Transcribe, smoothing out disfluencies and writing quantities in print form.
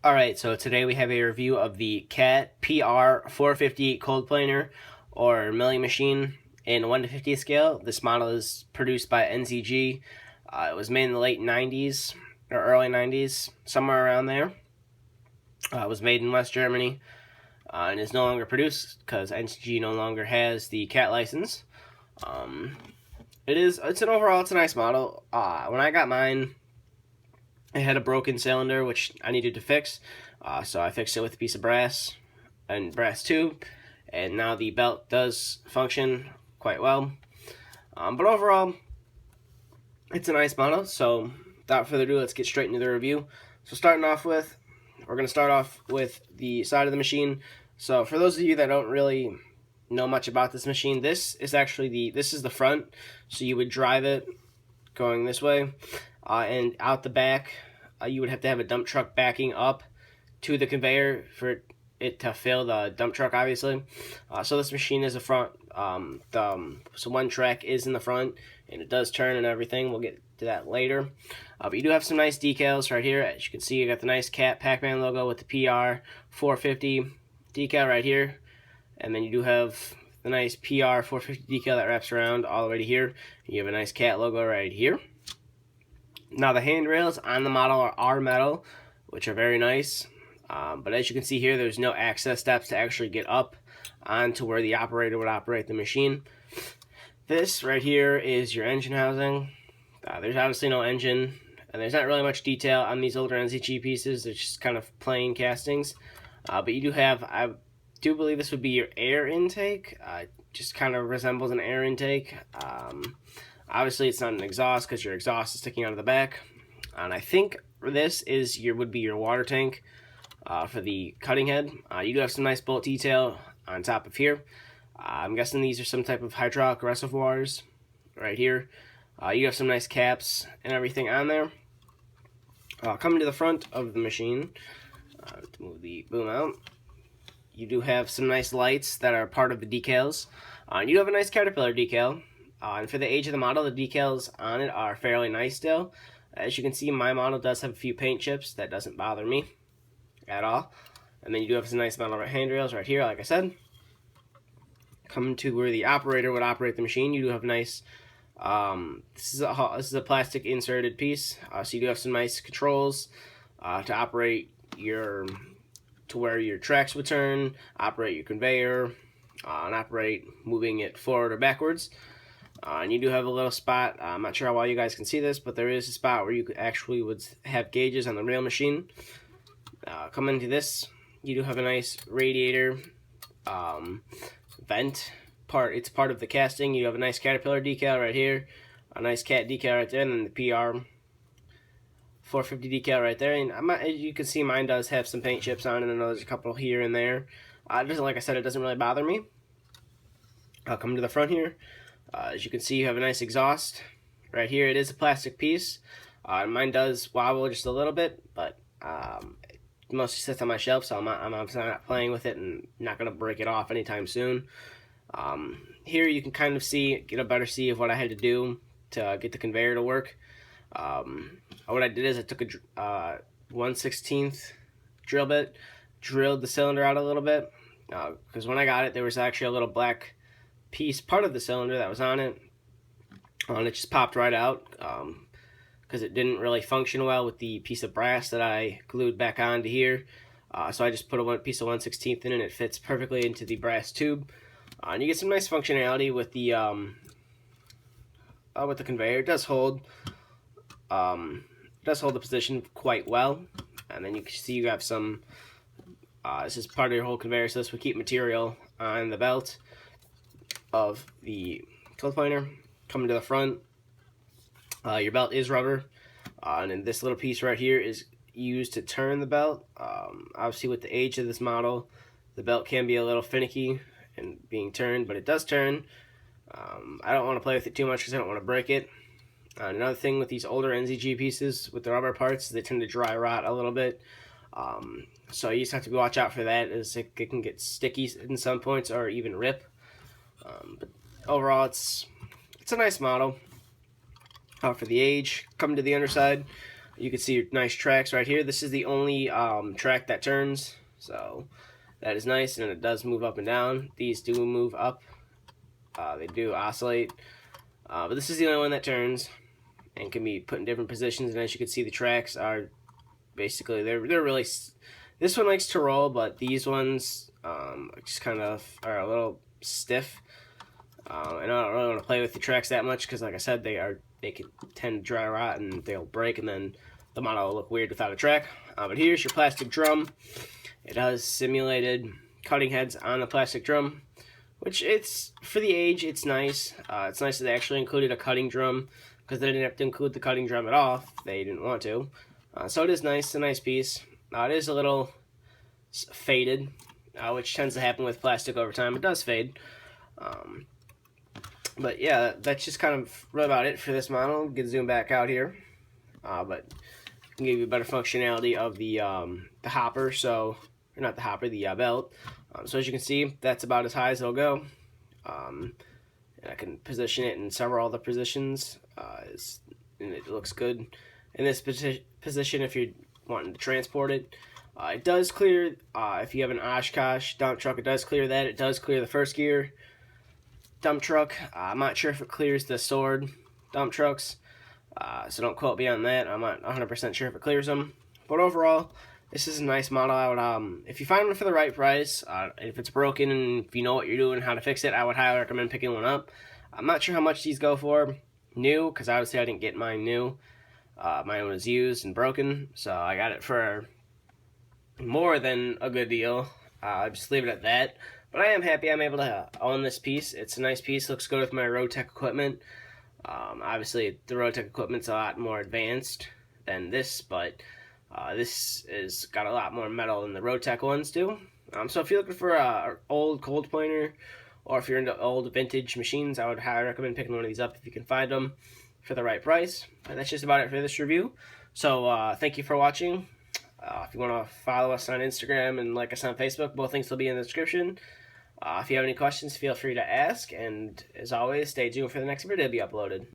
Alright, so today we have a review of the CAT PR-450 cold planer or milling machine in 1 to 50 scale. This model is produced by NZG. It was made in the late 90s or early 90s, somewhere around there. It was made in West Germany and is no longer produced because NZG no longer has the CAT license. It's a nice model. When I got mine, it had a broken cylinder, which I needed to fix. So I fixed it with a piece of brass and brass tube. And now the belt does function quite well. But overall, it's a nice model. So without further ado, let's get straight into the review. So we're going to start off with the side of the machine. So for those of you that don't really know much about this machine, this is the front. So you would drive it going this way. And out the back, you would have to have a dump truck backing up to the conveyor for it to fill the dump truck, obviously. So this machine is a front. So one track is in the front, and it does turn and everything. We'll get to that later. But you do have some nice decals right here. As you can see, you got the nice Cat Pac-Man logo with the PR-450 decal right here. And then you do have the nice PR-450 decal that wraps around all the way to here. You have a nice Cat logo right here. Now the handrails on the model are metal, which are very nice. But as you can see here, there's no access steps to actually get up onto where the operator would operate the machine. This right here is your engine housing. There's obviously no engine, and there's not really much detail on these older NZG pieces. They're just kind of plain castings. But you do have, I do believe this would be your air intake. Just kind of resembles an air intake. Obviously, it's not an exhaust because your exhaust is sticking out of the back. And I think this would be your water tank for the cutting head. You do have some nice bolt detail on top of here. I'm guessing these are some type of hydraulic reservoirs right here. You have some nice caps and everything on there. Coming to the front of the machine, to move the boom out, you do have some nice lights that are part of the decals. You do have a nice Caterpillar decal. And for the age of the model, the decals on it are fairly nice still. As you can see, my model does have a few paint chips. That doesn't bother me at all. And then you do have some nice metal handrails right here, like I said. Coming to where the operator would operate the machine, you do have a nice, this is a plastic inserted piece. So you do have some nice controls to operate to where your tracks would turn, operate your conveyor, and operate moving it forward or backwards. And you do have a little spot. I'm not sure how well you guys can see this, but there is a spot where you actually would have gauges on the real machine. Coming to this, you do have a nice radiator vent part. It's part of the casting. You have a nice Caterpillar decal right here, a nice Cat decal right there, and then the PR-450 decal right there. And as you can see, mine does have some paint chips on it, and there's a couple here and there. Like I said, it doesn't really bother me. I'll come to the front here. As you can see, you have a nice exhaust right here. It is a plastic piece. Mine does wobble just a little bit, but it mostly sits on my shelf, so I'm not playing with it and not going to break it off anytime soon. Here you can kind of get a better see of what I had to do to get the conveyor to work. What I did is I took a 1/16 drill bit, drilled the cylinder out a little bit, because when I got it, there was actually a little black piece, part of the cylinder that was on it, and it just popped right out because it didn't really function well with the piece of brass that I glued back onto here. So I just put a piece of 1/16 in, and it fits perfectly into the brass tube. And you get some nice functionality with the conveyor. It does hold the position quite well. And then you can see you have some. This is part of your whole conveyor, so this would keep material on the belt of the cold planer. Coming to the front, your belt is rubber, and then this little piece right here is used to turn the belt. Obviously, with the age of this model, the belt can be a little finicky in being turned, but it does turn. I don't want to play with it too much because I don't want to break it. Another thing with these older NZG pieces with the rubber parts, they tend to dry rot a little bit. So you just have to watch out for that, as it can get sticky in some points or even rip. But overall, it's a nice model for the age. Coming to the underside, You can see nice tracks right here. This is the only track that turns, so that is nice, and it does move up and down. These do move up. They do oscillate, but this is the only one that turns and can be put in different positions. And as you can see, the tracks are basically they're really. This one likes to roll, but these ones just kind of are a little stiff. And I don't really want to play with the tracks that much because, like I said, they can tend to dry rot and they'll break, and then the model will look weird without a track. But here's your plastic drum. It has simulated cutting heads on the plastic drum, which it's for the age. It's nice. It's nice that they actually included a cutting drum because they didn't have to include the cutting drum at all. They didn't want to. So it is nice. It's a nice piece. It is a little faded, which tends to happen with plastic over time. It does fade. But yeah, that's just kind of about it for this model. Get zoom back out here, but I can give you a better functionality of the hopper. So, or not the hopper, the belt. So as you can see, that's about as high as it'll go. And I can position it in several other positions, and it looks good in this position if you're wanting to transport it. It does clear, if you have an Oshkosh dump truck, it does clear that. It does clear the first gear dump truck. I'm not sure if it clears the sword dump trucks, so don't quote me on that. I'm not 100% sure if it clears them. But overall, this is a nice model. I would, if you find one for the right price, if it's broken and if you know what you're doing, how to fix it, I would highly recommend picking one up. I'm not sure how much these go for new, because obviously I didn't get mine new. Mine was used and broken, so I got it for more than a good deal. I'll just leave it at that. But I am happy I'm able to own this piece. It's a nice piece. Looks good with my Road Tech equipment. Obviously, the Road Tech equipment's a lot more advanced than this, but this is got a lot more metal than the Road Tech ones do. So if you're looking for an old cold planer, or if you're into old vintage machines, I would highly recommend picking one of these up if you can find them for the right price. But that's just about it for this review. So thank you for watching. If you want to follow us on Instagram and like us on Facebook, both links will be in the description. If you have any questions, feel free to ask. And as always, stay tuned for the next video to be uploaded.